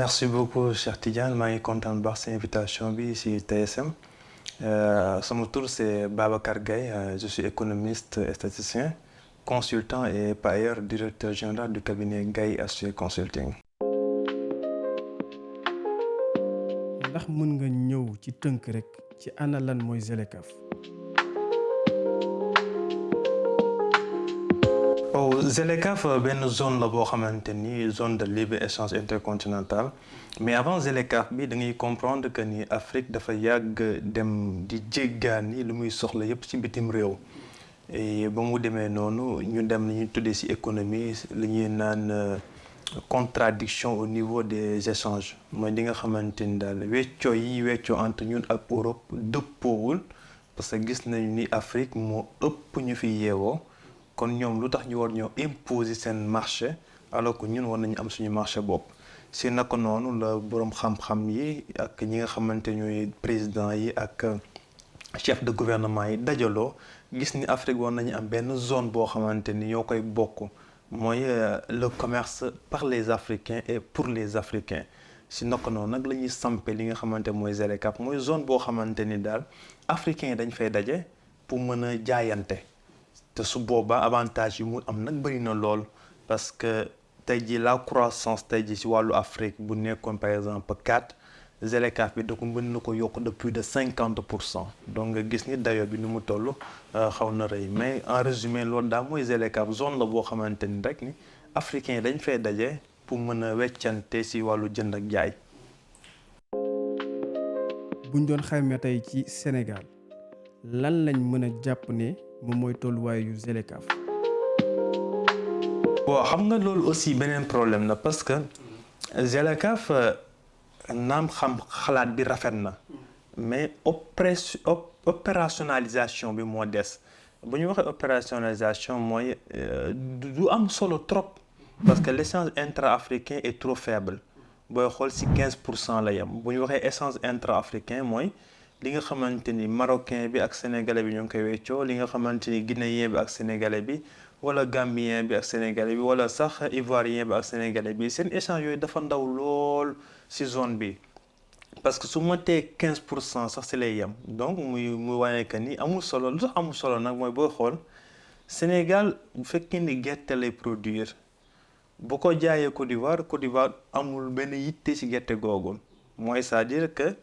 Merci beaucoup Cheikh Tidiane maa ngi kontaan bu baax si invitation bi si TSM sama tur c'est Babacar Gaye je suis économiste et statisticien consultant et par ailleurs directeur général du cabinet Gaye Associés Consulting. ndax mën nga ñëw ci tënk rek ci ana lan mooy ZLECAf. ZLECAf benn zone la boo xamante ni zone de libre échange intercontinental mais avant ZLECAf bi da ngay comprendre que ni Afrique dafa yàgg dem di jéggaani lu muy soxla yépp ci bitim réew et ba mu demee noonu ñu dem li ñuy tuddee ci économie li ñuy naan contradiction au niveau des échanges mooy li nga xamante ni daal weccoo yi weccoo entre ñun ak Europe dëppoowul parce que gis nañu ni Afrique moo ëpp ñu fi yeewoo. kon ñoom lu tax ñu war ñoo imposer seen marché alors que ñun war nañu am suñu marché bopp si naka noonu la boroom xam-xam yi ak ñi nga xamante ñooy président yi ak chef de gouvernement yi dajaloo gis ni Afrique war nañu am benn zone boo xamante ni ñoo koy bokk mooy le commerce par les Africains et pour les Africains si naka noonu nag la ñuy sampe li nga xamante mooy ZLECAf mooy zone boo xamante ni daal africains yi dañ fay daje pour mën a jaayante. te su boobaa avantage yi mu am nag bëri na lool parce que tey jii la croissance tey jii si wàllu Afrique bu nekkoon par exemple 4 ZLECAf bi da ko mën na ko yokk de plus de 50% donc nga gis ni dayo bi ni mu toll xaw na rëy mais en résumé loolu daal mooy ZLECAf zone la boo xamante ni rek ni africains yi dañ fay daje pour mën a weccante si wàllu jënd ak jaay. buñ doon xayma tey ci Sénégal lan lañ mën a jàpp ne moom mooy tolluwaayu ZLECAf. waaw xam nga loolu aussi beneen problème la parce que ZLECAf naam xam xalaat bi rafet na mais opérationnalisation bi moo des bu ñu waxee opérationnalisation mooy du am solo trop parce que l'échange intra-africain est trop faible booy xool ci 15% la yem bu ñu waxee échange intra-africain mooy li nga xamante ni marocain bi ak sénégalais bi ñoo ngi koy weccoo li nga xamante ni guinéen bi ak sénégalais bi wala gambien bi ak sénégalais bi wala sax ivoirien bi ak sénégalais bi seen échange yooyu dafa ndaw lool ci zone bi parce que su matee 15% sax ci lay yem donc muy wane que ni amul solo lu tax amul solo nag mooy booy xool Sénégal bu fekkee ni gerte lay produire bu ko jaayee Côte d'Ivoire amul benn yitte ci gerte googu mooy c'est-à-dire que.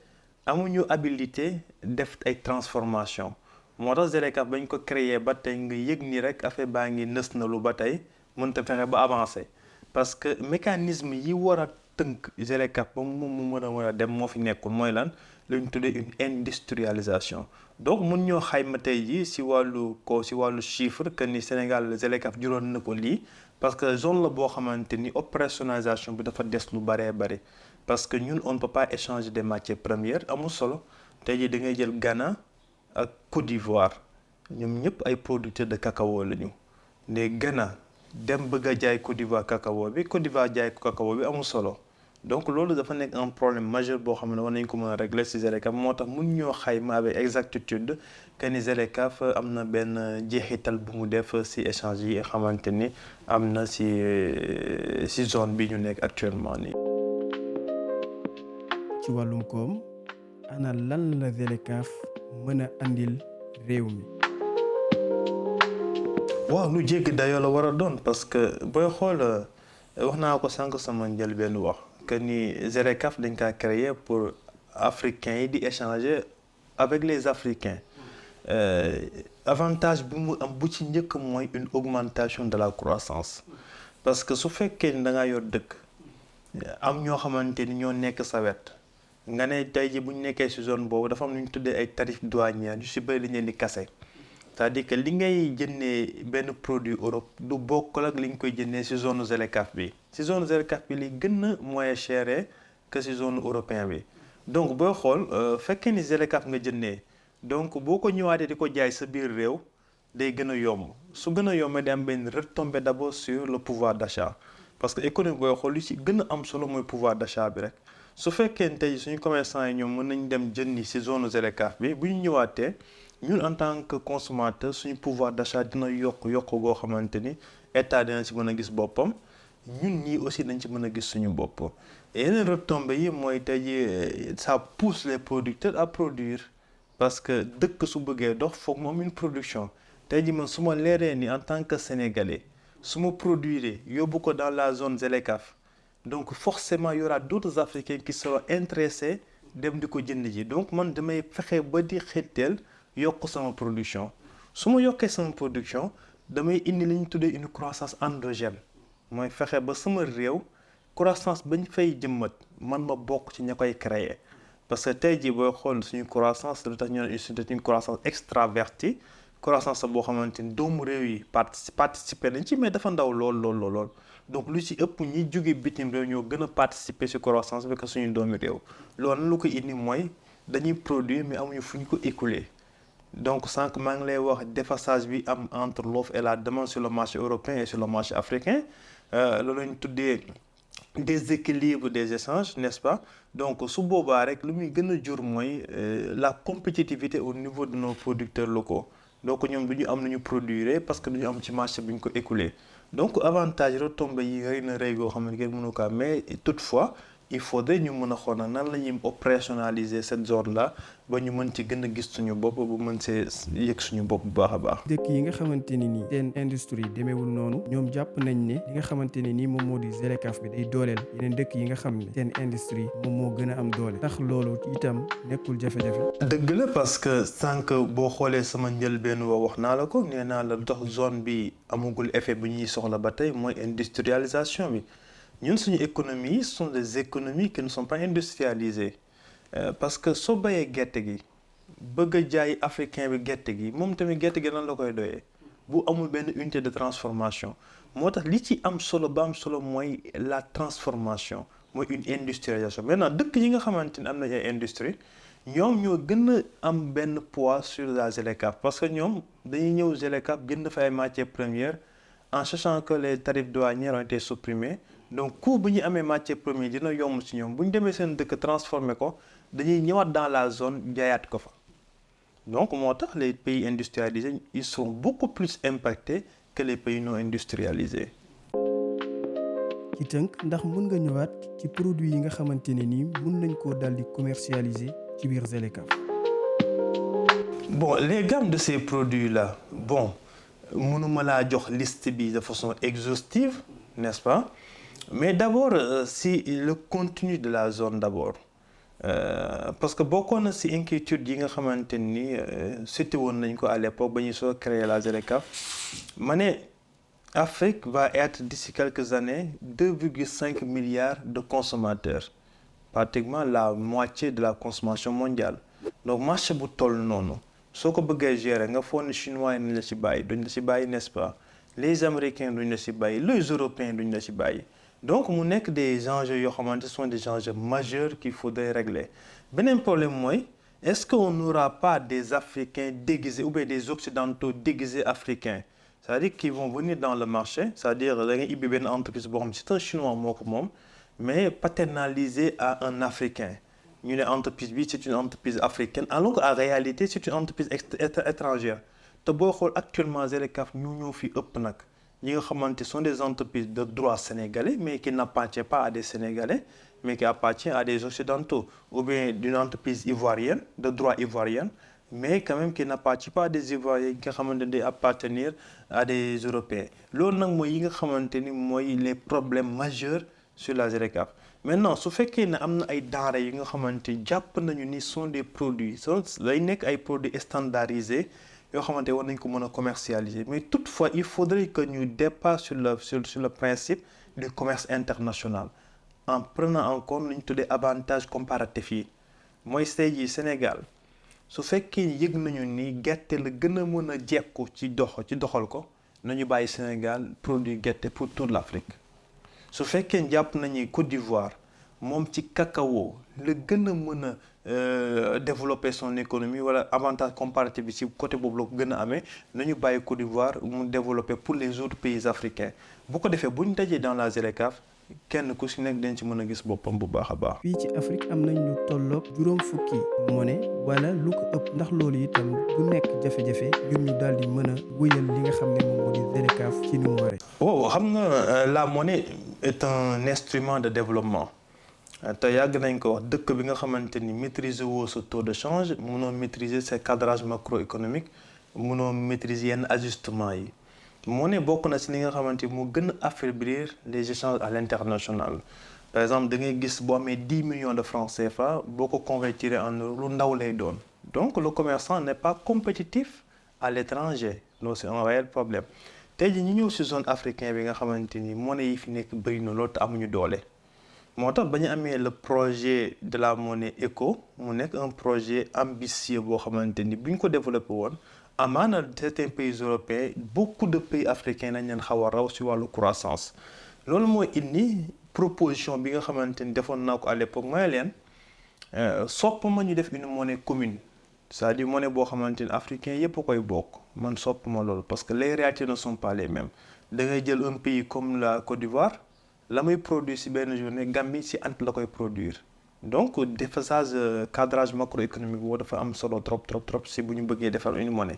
amuñu habilité def ay transformation moo tax ZLECAf bañ ko créer ba tey nga yëg ni rek affaire baa ngi nës na lu ba tey mënta fexe ba avancer parce que mécanisme yi war a tënk ZLECAf ba mu mën a dem moo fi nekkul mooy lan lu ñu tuddee une industrialisation donc mun ñoo xayma tey jii si wàllu chiffre que ni Sénégal ZLECAf juróon na ko lii parce que zone la boo xamante ni opérationnalisation bi dafa des lu bëree bëri parce que ñun on ne peut pas échanger des matières premières amul solo tey jii da ngay jël Ghana ak Côte d'Ivoire ñoom ñëpp ay producteurs de cacao la ñu ne Ghana dem bëgg a jaay Côte d'Ivoire cacao bi Côte d'Ivoire jaay cacao bi amul solo donc loolu dafa nekk un problème majeur boo xam ne war nañ ko mën a régler ci ZLECAf moo tax mun ñoo xayma avec exactitude que ni ZLECAf am na benn jeexital bu mu def ci échange yi xamante ni am na ci zone bi ñu nekk actuellement nii. ci wàllum koom ana lan la ZLECAf mën a andil réew mi. waaw lu jéggi dayoo la war a doon parce que booy xool wax naa ko sànq sama njëlbéenu wax que ni ZLECAf dañ kaa créer pour africains yi di échanger avec les africains avantage bi mu am bu ci njëkk mooy une augmentation de la croissance parce que su fekkee ni da ngaa yor dëkk am ñoo xamante ni ñoo nekk sa wet. nga ne tey jii bu ñu nekkee ci zone boobu dafa am lu ñu tuddee ay tarifs douaniers yu ci bëri li ñu leen di kase c'est-à-dire que li ngay jëndee benn produit Europe du bokkul ak li ñu koy jëndee ci zone ZLECAf bi ci zone ZLECAf bi li gën a moins cher que ci zone européen bi donc booy xool fekkee ni ZLECAf nga jëndee donc boo ko ñëwaatee di ko jaay sa biir réew day gën a yomb su gën a yombee day am benn retombée d'abord sur le pouvoir d'achat parce que économie booy xool li ci gën a am solo mooy pouvoir d'achat bi rek. su fekkee tey suñu commerçant yi ñoom mën nañ dem jëndi ci zone ZLECAf bi bu ñu ñëwaatee ñun en tant que consommateur suñu pouvoir d'achat dina yokk goo xamante ni état dina ci mën a gis boppam ñun ñii aussi dañ ci mën a gis suñu bopp yeneen retombées yi mooy tey jii ça pousse les producteurs à produire parce que dëkk su bëggee dox foog moom une production tey jii man su ma leeree ni en tant que sénégalais su ma produire yóbbu ko dans la zone ZLECAf donc forcément y aura d'autres Africains qui seront intéressés dem di ko jënd ji donc man damay fexe ba di xetteel yokk sama production su ma yokkee sama production damay indi li ñu tuddee une croissance endogène mooy fexe ba sama réew croissance bañ fay jëmmat man ma bokk ci ña koy créer parce que tey jii booy xool suñu croissance lu tax ñu ne c'est une croissance extravertie croissance boo xamante ni doomu réew yi participer nañ ci mais dafa ndaw lool donc lu ci ëpp ñi jóge bitim réew ñoo gën a participer ci croissance bi que suñu doomu réew loolu lu ko indi mooy dañuy produire mais amuñu fu ñu ko écouler donc sànq maa ngi lay wax déphasage bi am entre l'offre et la demande sur le marché européen et sur le marché africain loolu lañ tuddee déséquilibre des échanges n'est-ce pas donc su boobaa rek lu muy gën a jur mooy la compétitivité au niveau de nos producteurs locaux donc ñoom du ñu am nañu produire parce que du ñu am ci marché bi ñu ko écouler donc avantage retombées yi rëy na rëy goo xam ne kenn mënu ko am mais toutefois il faudrait ñu mën a xool nag nan la ñuy opérationnaliser cette zone là ba ñu mën ci gën a gis suñu bopp ba mën see yëg suñu bopp bu baax a baax. dëkk yi nga xamante ne nii seen industrie demeewul noonu ñoom jàpp nañ ne li nga xamante ne nii moom moo di ZLECAf bi day dooleel yeneen dëkk yi nga xam ne seen industrie moom moo gën a am doole ndax loolu itam nekkul jafe-jafe. dëgg la parce que sànq boo xoolee sama njëlbeen woo wax naa la ko nee naa la dox zone bi amagul effet bu ñuy soxla ba tey mooy industrialisation bi. ñun suñu économies yi sont des économies qui ne sont pas industrialisées parce que soo bayee gerte gi bëgg a jaay africain bi gerte gi moom tamit gerte gi nan la koy doyee bu amul benn unité de transformation moo tax li ci am solo ba am solo mooy la transformation mooy une industrialisation maintenant dëkk yi nga xamante ni am nañ ay industrie ñoom ñoo gën a am benn poids sur la ZLECAf parce que ñoom dañuy ñëw ZLECAf jënd fa ay matières premières en sachant que les tarifs douaniers ont été supprimés donc coût bu ñu amee matière première dina yomb ci ñoom bu ñu demee seen dëkk transformé ko dañuy ñëwaat dans la zone jaayaat ko fa donc moo tax les pays industrialisés ils sont beaucoup plus impactés que les pays non industrialisés. ci tënk ndax mën nga ñëwaat ci produits yi nga xamante ne nii mën nañ koo daal di commercialiser ci biir ZLECAf. bon les gammes de ces produits là bon mënuma laa jox liste bi de façon exhaustive n'est-ce pas. mais d'abord si le contenu de la zone d'abord parce que bokkoon na si inquiétude yi nga xamante ni cité woon nañ ko à l'époque ba ñuy soo créer la ZLECAf ma ne Afrique va être d'ici quelques années 2,5 milliards de consommateurs pratiquement la moitié de la consommation mondiale donc marché bu toll noonu soo ko bëggee gérer nga foog ne chinois yi duñ la ci bàyyi n'est-ce pas les américains duñ la ci bàyyi les européens duñ la ci bàyyi donc mu nekk des enjeux yoo xamante sont des enjeux majeurs qu'il faudrait régler beneen problème mooy est-ce qu'on n'aura pas des Africains déguisés ou bien des Occidentaux déguisés africains c'est-à-dire qu'ils vont venir dans le marché c'est-à-dire da ngay ibbi benn entreprise boo xam ne c'est un chinois moo ko moom mais paternalisé à un Africain ñu ne entreprise bi c'est une entreprise africaine alors qu'en réalité c'est une entreprise étrangère te boo xool actuellement ZLECAf ñoo fi ëpp nag ñi nga xamante sont des entreprises de droit sénégalais mais qui n'appartiennent pas à des Sénégalais mais qui appartiennent à des Occidentaux ou bien d'une entreprise ivoirienne de droit ivoirien mais quand même qui n'appartient pas à des Ivoiriens qui nga xamante ne appartenir à des Européens loolu nag mooy yi nga xamante ni mooy les problèmes majeurs sur la ZLECAf maintenant su fekkee ne am na ay denrées yi nga xamante jàpp nañu ni sont des produits day nekk ay produits standardisés yoo xamante war nañ ko mën a commercialiser mais toutefois il faudrait que ñu dépasse sur le principe du commerce international en prenant en compte lu ñu tuddee avantage comparatif yi mooy tey jii Sénégal su fekkee yëg nañu ni gerte la gën a mën a jekku ci doxal ko nañu bàyyi Sénégal produit gerte pour toute l'Afrique su fekkee jàpp nañu Côte d'Ivoire moom ci cacao la gën a mën a développer son économie wala avantage comparatif bi ci côté boobu la ko gën a amee nañu bàyyi Côte d'Ivoire mu développer pour les autres pays africains bu ko defee bu ñu dajee dans la ZLECAf kenn ku si nekk dañ ci mën a gis boppam bu baax a baax. fii ci Afrique am nañ ñu tolloog juróom fukki monnaie wala lu ko ëpp ndax loolu itam du nekk jafe-jafe ngir ñu daal di mën a wëyal li nga xam ne moom moo di ZLECAf ci ni mu waree. waaw xam nga la monnaie est un instrument de développement te yàgg nañ ko wax dëkk bi nga xamante ni maîtriser woo sa taux de change mënoo maîtriser ses cadrages macroéconomiques mënoo maîtriser yenn ajustement yi. monnaie bokk na si li nga xamante ni moo gën a affaiblir les échanges à l'international. Par exemple da ngay gis boo amee 10 millions de francs CFA boo ko convertir en euro lu ndaw lay doon. Donc le commerçant n'est pas compétitif à l'étranger loolu c'est un réel problème. tey jii ñu ñëw si zone africaine bi nga xamante ni monnaie yi fi nekk bëri na loolu te amuñu doole. moo tax ba ñu amee le projet de la monnaie éco mu nekk un projet ambitieux boo xamante ni bu ñu ko développé woon amaana certains pays européens beaucoup de pays africains nañ leen xaw a raw si wàllu croissance. loolu mooy indi proposition bi nga xamante ni defoon naa ko à l'époque mooy leen sopp ma ñu def une monnaie commune c'est-à-dire monnaie boo xamante ni africain yépp a koy bokk man sopp ma loolu parce que les réalités ne sont pas les mêmes. da ngay jël un pays comme la Côte d'Ivoire la muy produire si benn journée Gambie si ant la koy produire donc déphasage cadrage macroéconomique boo dafa am solo trop si bu ñu bëggee defar une monnaie.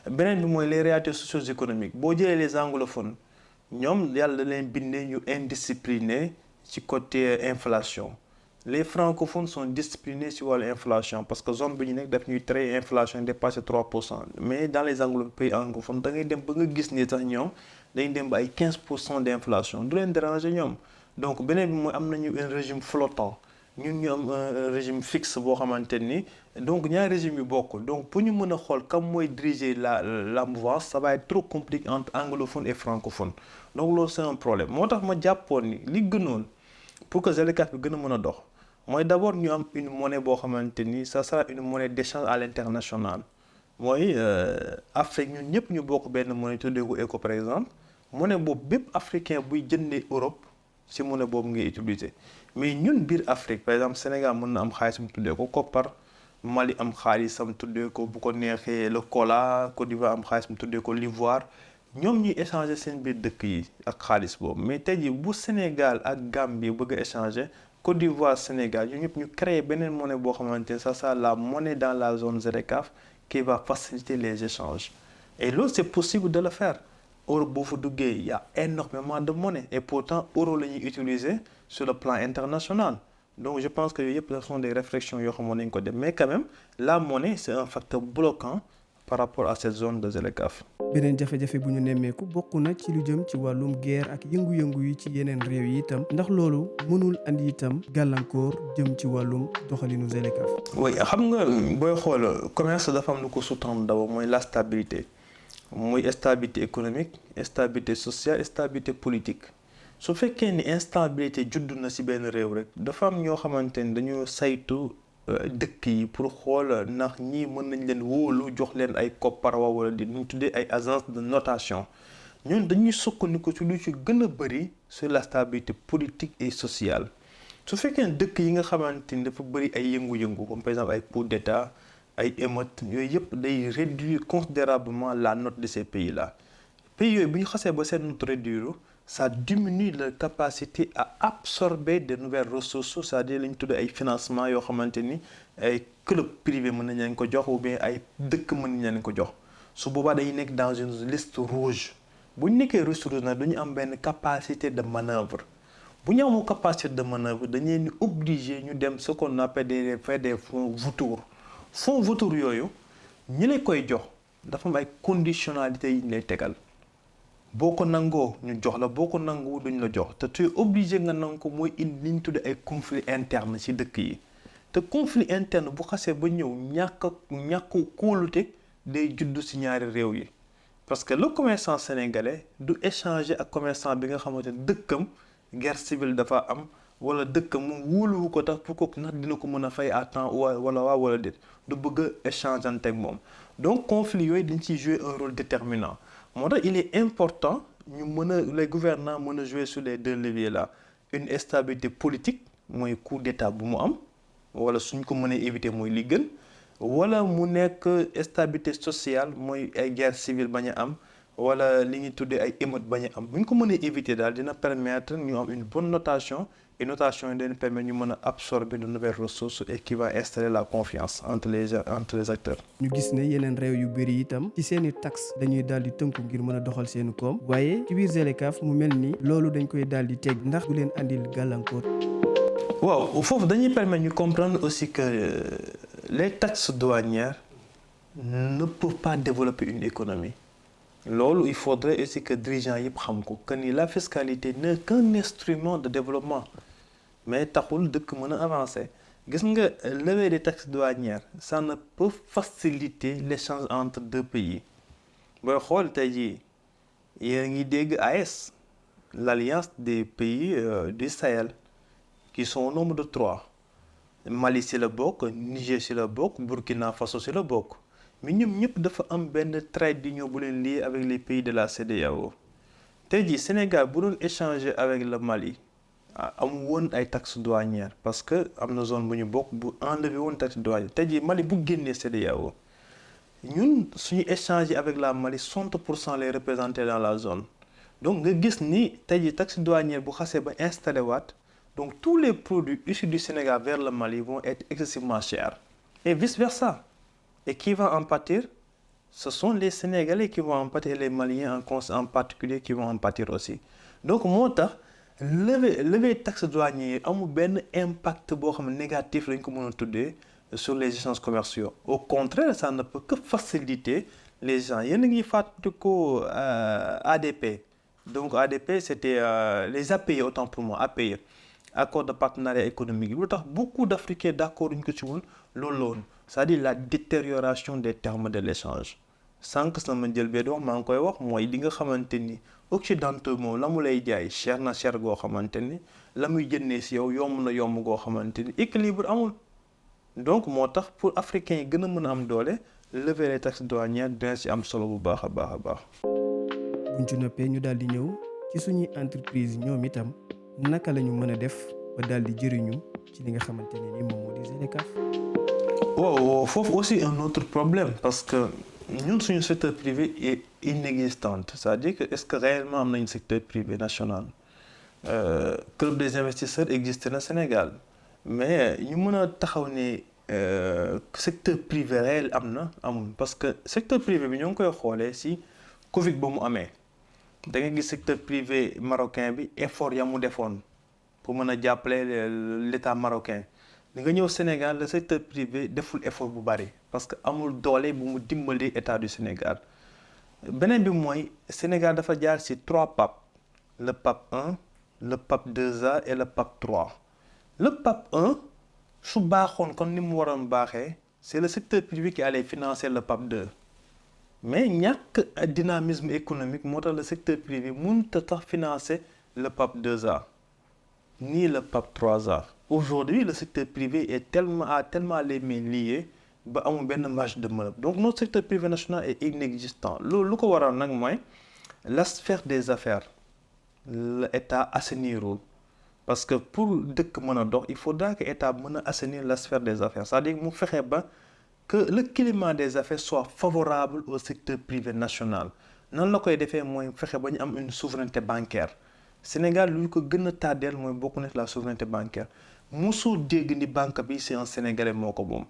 beneen bi mooy les réalités socio-économiques boo jëlee les anglophones ñoom yàlla da leen bindee ñu indiscipliné ci côté inflation les francophones sont disciplinés ci wàllu inflation parce que zone bi ñu nekk daf ñuy tere inflation dépassé 3% mais dans les pays anglophones da ngay dem ba nga gis ni sax ñoom dañuy dem ba ay 15% d'inflation du leen déranger ñoom. donc beneen bi mooy am nañu un régime flottant ñun ñu am un régime fixe boo xamante ni donc ñaari régime yu bokkul donc pour ñu mën a xool kam mooy diriger la mouvance ça va être trop compliqué entre anglophone et francophone donc loolu c'est un problème. moo tax ma jàppoon ni li gënoon pour que ZLECAf bi gën a mën a dox mooy d'abord ñu am une monnaie boo xamante ni ça sera une monnaie d'échange à l'international mooy Afrique ñun ñëpp ñu bokk benn monnaie tuddee ko ECO par exemple monnaie boobu bépp africain buy jëndee Europe si monnaie boobu ngay utiliser. mais ñun biir Afrique par exemple Sénégal mën na am xaalisam tuddee ko koppar Mali am xaalisam tuddee ko bu ko neexee le kola Côte d'Ivoire am xaalisam tuddee ko l'ivoire ñoom ñuy échanger seen biir dëkk yi ak xaalis boobu. mais tey jii bu Sénégal ak Gambie bëgg a échanger Côte d'Ivoire Sénégal ñu ñëpp ñu créer beneen monnaie boo xamante ne ça sera la monnaie dans la zone ZLECAf qui va faciliter les échanges et loolu c'est possible de le faire. Euro boo fa duggee il y a énormément de monnaie et pourtant euro la ñuy utiliser sur le plan international donc je pense que yooyu yëpp ce sont des réflexions yoo xamoon nañu ko def mais quand même la monnaie c'est un facteur bloquant par rapport à cette zone de ZLECAf. beneen jafe-jafe bu ñu nemmeeku bokk na ci lu jëm ci wàllum guerre ak yëngu-yëngu yi ci yeneen réew yi itam ndax loolu mënul andi itam gàllankoor jëm ci wàllum doxalinu ZLECAf. oui xam nga booy xool commerce dafa am lu ko sous-tendre d'abord mooy la stabilité. muy stabilité économique stabilité sociale stabilité politique su fekkee ni instabilité juddu na ci benn réew rek dafa am ñoo xamante ni dañoo saytu dëkk yi pour xool ndax ñii mën nañ leen wóolu jox leen ay koppar wala di ñu tuddee ay agence de notation ñun dañuy sukkandiku ci lu ci gën a bëri sur la stabilité politique et sociale. su fekkee ne dëkk yi nga xamante ni dafa bëri ay yëngu-yëngu comme par exemple ay coup d'état ay émeutes yooyu yëpp day réduire considérablement la note de ces pays-là. pays yooyu bu ñu xasee ba seen note réduire ça diminue leur capacité à absorber de nouvelles ressources c'est-à-dire li ñu tuddee ay financements yoo xamante ni ay club privé mën nañ leen ko jox ou bien ay dëkk mën nañ leen ko jox su boobaa dañuy nekk dans une liste rouge bu ñu nekkee liste rouge nag dañu am benn capacité de manœuvre bu ñu amoo capacité de manœuvre dañuy ni obligé ñu dem ce qu'on appelle des fonds vautours. fonds vautours yooyu ñi lay koy jox dafa am ay conditionnalités yi ñu lay tegal boo ko nangoo ñu jox la boo ko nangu duñ la jox te tu es obligé nga nangu ko mooy indi li ñu tuddee ay conflits internes ci dëkk yi te conflit interne bu xasee ba ñëw ñàkk kóolute day juddu ci ñaari réew yi parce que le commerçant sénégalais du échanger ak commerçant bi nga xamante ne dëkkam guerre civile dafa am wala dëkk moom wóoluwu ko tax pour ko ndax dina ko mën a fay à temps wala déet du bëgg a échanger ak moom donc conflit yooyu dañ ciy jouer un rôle déterminant moo tax il est important ñu mën a les gouvernants mën a jouer sur les deux leviers là une stabilité politique mooy coup d'état bu mu am wala suñ ko mënee éviter mooy li gën wala mu nekk stabilité sociale mooy ay guerre civile bañ a am wala li ñuy tuddee ay émeutes bañ a am bu ñu ko mënee éviter daal dina permettre ñu am une bonne notation et notation yi dañu permettre ñu mën a absorber de nouvelles ressources et qui va installer la confiance entre les acteurs. ñu gis ne yeneen réew yu bëri itam ci seeni taxe dañuy daal di tënku ngir mën a doxal seeni koom waaye ci biir ZLECAf mu mel ni loolu dañ koy daal di teg ndax du leen andil gàllankoor. waaw foofu dañuy permettre ñu comprendre aussi que les taxes douanières ne peuvent pas développer une économie. loolu il faudrait aussi que dirigeants yëpp xam ko que ni la fiscalité n'est qu'un instrument de développement mais taxul dëkk mën a avancer. gis nga lever des taxes douanières ça ne peut faciliter l'échange entre deux pays. booy xool tey jii yéen ngi dégg AES, l'alliance des pays du Sahel qui sont au nombre de 3. Mali ci la bokk, Niger ci la bokk, Burkina Faso ci la bokk. mais ñoom ñëpp dafa am benn trait d'union bu leen lié avec les pays de la CEDEAO. tey jii Sénégal bu doon échanger avec le Mali am woon ay taxes douanières parce que am na zone bu ñu bokk bu enlevé woon taxes douanières tey jii Mali bu génnee CEDEAO ñun suñu échanger avec la Mali 60% lay représenté dans la zone. donc nga gis ni tey jii taxe douanière bu xasee ba installé waat donc tous les produits issus du Sénégal vers le Mali vont être excessivement chers et vice versa. Et qui va en pâtir? Ce sont les Sénégalais qui vont en pâtir et les Maliens en particulier qui vont en pâtir aussi. donc moo tax lever taxe douanière amul benn impact boo xam ne négatif lañ ko mën a tuddee sur les échanges commerciaux. Au contraire, ça ne peut que faciliter les gens. yéen a ngi fàttaliku ADP. donc ADP c'était les API autant pour moi API. accord de partenariat économique lu tax beaucoup d'Africains d'accord ñu ko ci woon loolu la woon c'est-à-dire la détérioration des termes de l'échange. sànq sama njëlbeen wax maa ngi koy wax mooy li nga xamante ni occidentaux moom la mu lay jaay cher na cher goo xamante ni la muy jëndee si yow yomb na yomb goo xamante ni équilibre amul. donc moo tax pour africains yi gën a mën a am doole lever les taxes douanières dina ci am solo bu baax a baax a baax. buñ ci noppee ñu daal di ñëw ci suñuy entreprise ñoom itam naka la ñu mën a def ba daal di jëriñu ci li nga xamante ne ni moom moo di ZLECAf. waaw foofu aussi un autre problème parce que ñun suñu secteur privé est inexistant c'est-à-dire que est-ce que réellement am nañu secteur privé national. club des investisseurs existe na Sénégal mais ñu mën a taxaw ne secteur privé réel am na amul parce que secteur privé bi ñoo ngi koy xoolee si Covid ba mu amee. da nga gis secteur privé marocain bi effort ya mu defoon pour mën a jàppale l'état marocain da nga ñëw Sénégal le secteur privé deful effort bu bari parce que amul doole bu mu dimbali état du Sénégal. beneen bi mooy Sénégal dafa jaar ci 3 PAP le PAP 1 le PAP 2A et le PAP 3. le PAP 1 su baaxoon kon ni mu waroon baaxee c'est le secteur privé qui allait financer le PAP 2. mais ñàkk dynamisme économique moo tax le secteur privé mënut a tax financer le PAP 2A ni le PAP 3A. aujourd'hui le secteur privé a tellement les mains liées ba amul benn marge de manœuvre donc notre secteur privé national est inexistant. loolu lu ko waral nag mooy la sphère des affaires l'État assainirul parce que pour dëkk mën a dox il faudra que État mën a assainir la sphère des affaires c'est-à-dire mu fexe ba que le climat des affaires soit favorable au secteur privé national. nan la koy defee mooy fexe ba ñu am une souveraineté bancaire. Sénégal lu ko gën a tàddeel mooy bokk na la souveraineté bancaire musu dégg ni banque bi c'est un Sénégalais moo ko moom.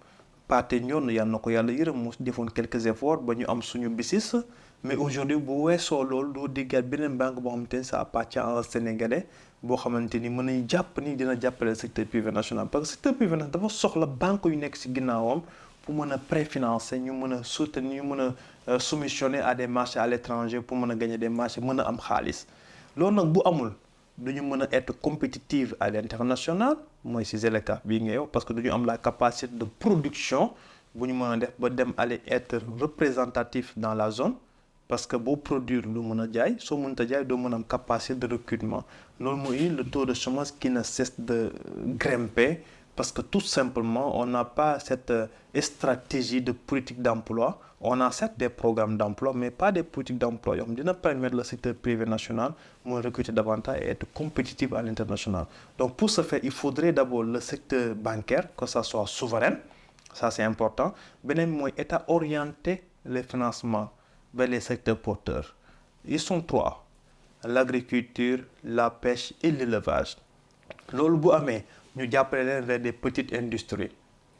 Pathé Ndione yal na ko yàlla yërëm mu defoon quelques efforts ba ñu am suñu BICIS mais aujourd'hui bu weesoo loolu doo déggaat beneen banque boo xamante ni ça appartient à un Sénégalais boo xamante ni mën nañu jàpp ni dina jàppale le secteur privé national parce que secteur privé national dafa soxla banque yu nekk ci ginnaawam pour mën a préfinancer ñu mën a soutenir ñu mën a soumissionner à des marchés à l'étranger pour mën a gagner des marchés mën a am xaalis loolu nag bu amul duñu mën a être compétitive à l'international mooy ci ZLECAf bii ngay wax parce que duñu am la capacité de production bu ñu mën a def ba dem aller être représentatif dans la zone parce que boo produire lu mën a jaay soo mënut a jaay doo mën a am capacité de recrutement loolu mooy le taux de chômage qui ne cesse de grimper parce que tout simplement on n'a pas cette stratégie de politique d'emploi. On a certes des programmes d'emploi mais pas des politiques d'emploi yoo xam dina permettre le secteur privé national mooy recruter davantage et être compétitif à l'international. Donc pour ce faire il faudrait d'abord le secteur bancaire que ça soit souverain ça c'est important beneen mooy État orienter les financements vers les secteurs porteurs. Ils sont 3 l'agriculture la pêche et l'élevage. loolu bu amee ñu jàppale leen vers des petites industries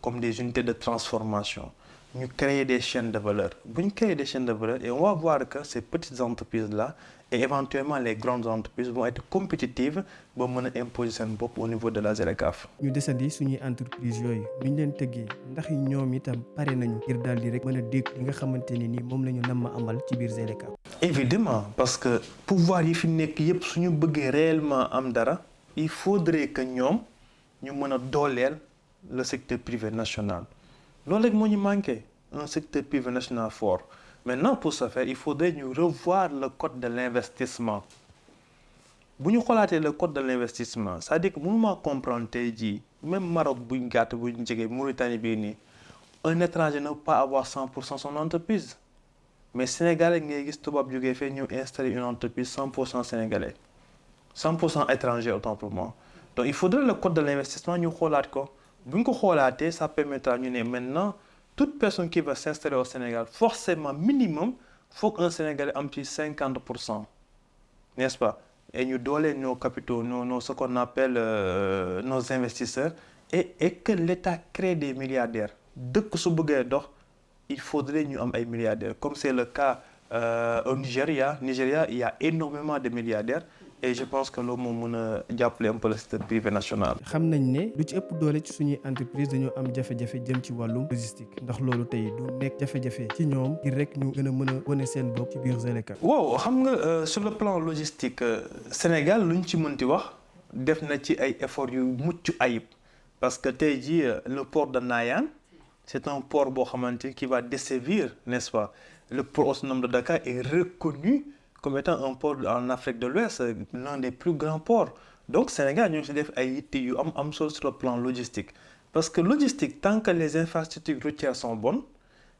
comme des unités de transformation ñu créer des chaînes de valeur bu ñu créer des chaînes de valeur et on va voir que ces petites entreprises là et éventuellement les grandes entreprises vont être compétitives ba mën a imposer seen bopp au niveau de la ZLECAf. ñu desandi suñuy entreprise yooyu nu ñu leen tëggee ndax ñoom itam pare nañu ngir daal di rek mën a dégg li nga xamante ne ni moom la ñu namm amal ci biir ZLECAf. Évidemment parce que pouvoir yi fi nekk yépp suñu bëggee réellement am dara il faudrait que ñoom ñu mën a dooleel le secteur privé national loolu rek moo ñu manqué un secteur privé national fort maintenant pour ce faire il faudrait ñu revoir le code de l'investissement bu ñu xoolaatee le code de l'investissement c'est-à-dire que mënuma comprendre tey jii même Maroc buñ gàtt buñ jege Mauritanie bii nii un étranger ne peut pas avoir 100% son entreprise mais sénégalais ngay gis tubaab jógee fee ñëw installer une entreprise 100% sénégalais 100% étranger autant pour moi donc il faudrait le code de l'investissement ñu xoolaat ko bu ñu ko xoolaatee ça permettra ñu ne maintenant toute personne qui va s'installer au Sénégal forcément minimum faut qu'un Sénégalais am ci 50%, n'est-ce pas et ñu dooleel nos capitaux nos ce qu'on appelle nos investisseurs et que l'État crée des milliardaires dëkk su bëggee dox il faudrait ñu am ay milliardaires comme c'est le cas au Nigeria il y a énormément de milliardaires et je pense que loolu moo mën a jàppale un peu le secteur privé national. xam nañ ne lu ci ëpp doole ci suñuy entreprise dañoo am jafe-jafe jëm ci wàllum logistique ndax loolu tey du nekk jafe-jafe ci ñoom ngir rek ñu gën a mën a wane seen bopp ci biir ZLECAf. waaw xam nga sur le plan logistique Sénégal lu ñu ci mënti wax def na ci ay efforts yu mucc ayib parce que tey jii le port de Nayane c'est un port boo xamante qui va desservir n'est-ce pas le port autonome de Dakar est reconnu comme étant un port en Afrique de l'Ouest, l'un des plus grands ports. Donc Sénégal ñu ngi si def ay yitte yu am solo sur le plan logistique parce que logistique tant que les infrastructures routières sont bonnes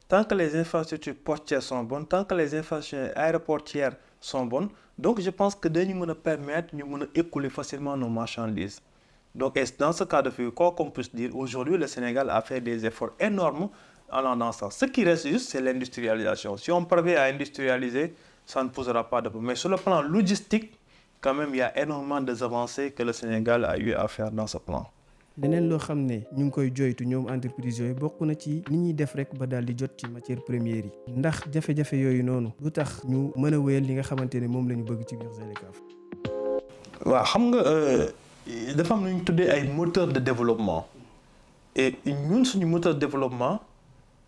tant que les infrastructures portuaires sont bonnes tant que les infrastructures aéroportuaires sont bonnes donc je pense que dañu mën a permettre ñu mën a écouler facilement nos marchandises donc et dans ce cas de figure quoi qu'on puisse dire aujourd'hui le Sénégal a fait des efforts énormes allant dans ça ce qui reste juste c'est l'industrialisation si on parvient à industrialiser ça ne posera pas de problème. Mais sur le plan logistique, quand même, il y a énormément d'avancées que le Sénégal a eu à faire dans ce plan. leneen loo xam ne ñu ngi koy joytu ñoom entreprise yooyu bokk na ci ni ñuy def rek ba daal di jot ci matières premières yi ndax jafe-jafe yooyu noonu lu tax ñu mën a wéyal li nga xamante ne moom la ñu bëgg ci biir ZLECAf. waaw xam nga dafa am lu ñu tuddee ay moteurs de développement et ñun suñu moteur de développement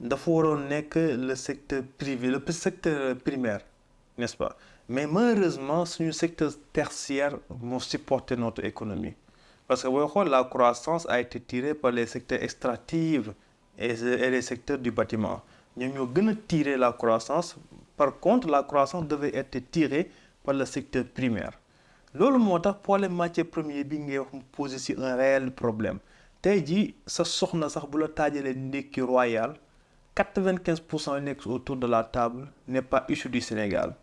dafa waroon nekk le secteur privé le secteur primaire. N'est-ce pas? Mais malheureusement, suñu secteur tertiaire moo supporté notre économie. Parce que booy xool la croissance a été tirée par les secteurs extractifs et les secteurs du bâtiment. ñoom ñoo gën a tirer la croissance. Par contre, la croissance devait être tirée par le secteur primaire. loolu moo tax problème matière première bi ngay wax mu poser ci un réel problème. tey jii sa soxna sax bu la taajalee ndékki royal 95% nekk autour de la table n'est pas issu du Sénégal.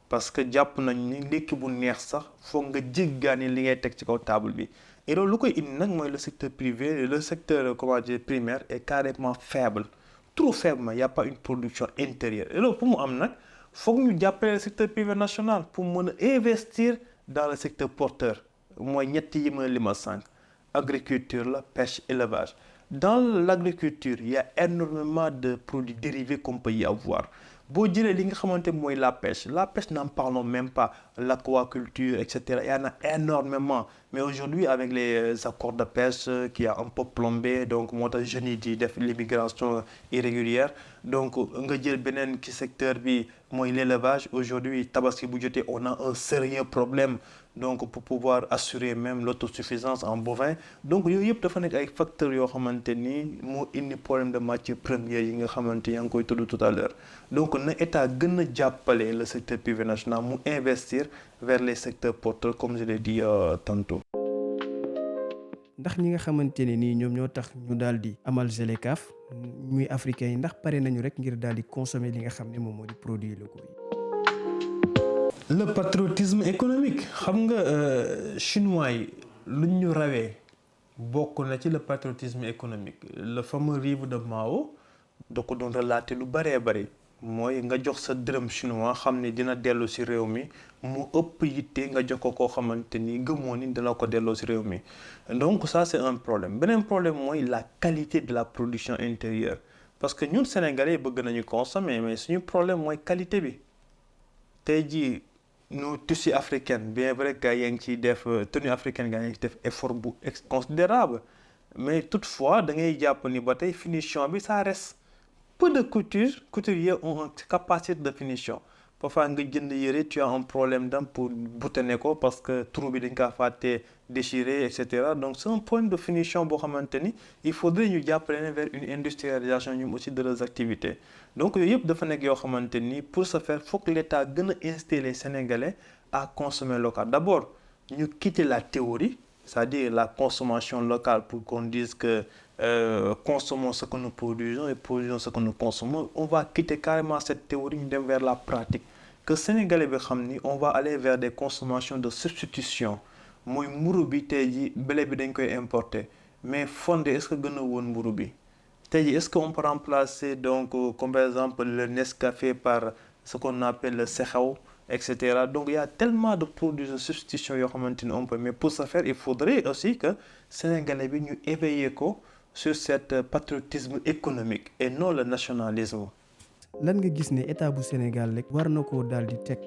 parce que jàpp nañu ni ndékki bu neex sax foog nga jéggaani li ngay teg ci kaw table bi et loolu lu koy indi nag mooy le secteur privé le secteur comment dire primaire est carrément faible trop faible mais y a pas une production intérieure et loolu pour mu am nag foog ñu jàppale le secteur privé national pour mën a investir dans le secteur porteur mooy ñett yi ma limal sànq agriculture la pêche élevage dans l'agriculture il y a énormément de produits dérivés qu'on peut y avoir boo jëlee li nga xamante mooy la pêche n'en parlons même pas l'aquaculture etc il y en a énormément mais aujourd'hui avec les accords de pêche qui a un peu plombé donc moo tax jeunes yi di def l'immigration irrégulière donc nga jël beneen ci secteur bi mooy l'élevage aujourd'hui tabaski bu jotee on a un sérieux problème donc pour pouvoir assurer même l'autosuffisance en bovin donc yooyu yëpp dafa nekk ay facteurs yoo xamante ni moo indi problème de matière première yi nga xamante yaa ngi koy tudd tout à l'heure donc na état gën a jàppale le secteur privé national mu investir vers les secteurs porteurs comme je l'ai dit tantôt. ndax ñi nga xamante ne nii ñoom ñoo tax ñu daal di amal ZLECAf muy africains yi ndax pare nañu rek ngir daal di consommer li nga xam ne moom moo di produits locaux yi. le patriotisme économique xam nga chinois yi lu ñu rawee bokk na ci le patriotisme économique le fameux livre de Mao da ko doon relater lu bëree bëri mooy nga jox sa dërëm chinois xam ne dina dellu ci réew mi mu ëpp yitte nga jox ko koo xamante ni gëmoo ni dina ko delloo ci réew mi donc ça c'est un problème beneen problème mooy la qualité de la production intérieure parce que ñun Sénégalais bëgg nañu consommer mais suñu problème mooy qualité bi tey jii nu tissu africain bien vrai que yaa ngi ciy def tenue africaine gaa ngi ciy def effort bu considérable mais toutefois da ngay jàpp ni ba tey finition bi ça reste peu de couturiers ont une capacité de finition parfois nga jënd yëre tu as un problème dam pour boutonner ko parce que trou bi dañ kaa fàtte déchiré et cetera donc c'est un point de finition boo xamante ni il faudrait ñu jàppale ne vers une industrialisation ñoom aussi de leurs activités donc yooyu yëpp dafa nekk yoo xamante ni pour ce faire faut que l'État gën a inciter les Sénégalais à consommer local d'abord ñu quitter la théorie c'est-à-dire la consommation locale pour qu'on dise que consommons ce que nous produisons et produisons ce que nous consommons on va quitter carrément cette théorie ñu dem vers la pratique que Sénégalais bi xam ni on va aller vers des consommations de substitution mooy mburu bi tey ji blé bi dañ koy importer mais fondé est-ce que gën a woon mburu bi tey ji est-ce que on peut remplacer donc comme par exemple le Nescafé par ce qu'on appelle le sexaw etc. Donc il y a tellement de produits de substitution yoo xamante ni on peut mais pour ce faire il faudrait aussi que Sénégalais bi ñu éveiller ko sur cet patriotisme économique et non le nationalisme. lan nga gis ne état bu Sénégal rek war na koo daal di teg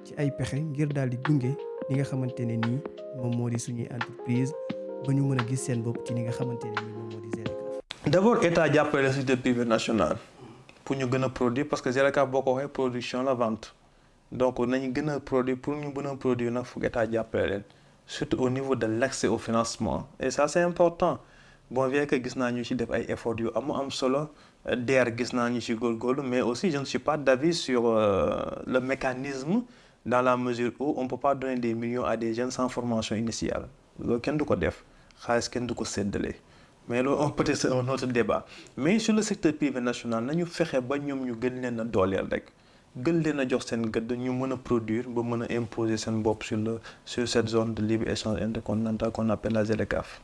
ci ay pexe ngir daal di gunge li nga xamante ne nii moom moo di suñuy entreprise ba ñu mën a gis seen bopp ci li nga xamante ne nii moom moo di ZLECAf. D'abord état jàppale le secteur privé national pour ñu gën a produire parce que ZLECAf boo ko waxee production la vente donc nañu gën a produire pour ñu gën a produire nag foog état jàppale leen surtout au niveau de l'accès au financement et ça c'est important. Bon bien que gis naa ñu ci def ay efforts yu am solo DER gis naa ñu ci góorgóorlu mais aussi je ne suis pas d'avis sur le mécanisme dans la mesure où on peut pas donner des millions à des jeunes sans formation initiale loolu kenn du ko def xaalis kenn du ko séddale mais loolu peut-être c'est un autre débat mais sur le secteur privé national nañu fexe ba ñoom ñu gën leen a dooleel rek gën leen a jox seen gëdd ñu mën a produire ba mën a imposer seen bopp sur cette zone de libre-échange intercontinental qu'on appelle la ZLECAf.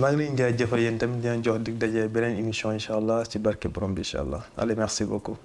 maa ngi leen di jaajëfal yéen tamit di leen jox dig daje beneen émission incha allah ci barke borom bi incha allah allez merci beaucoup.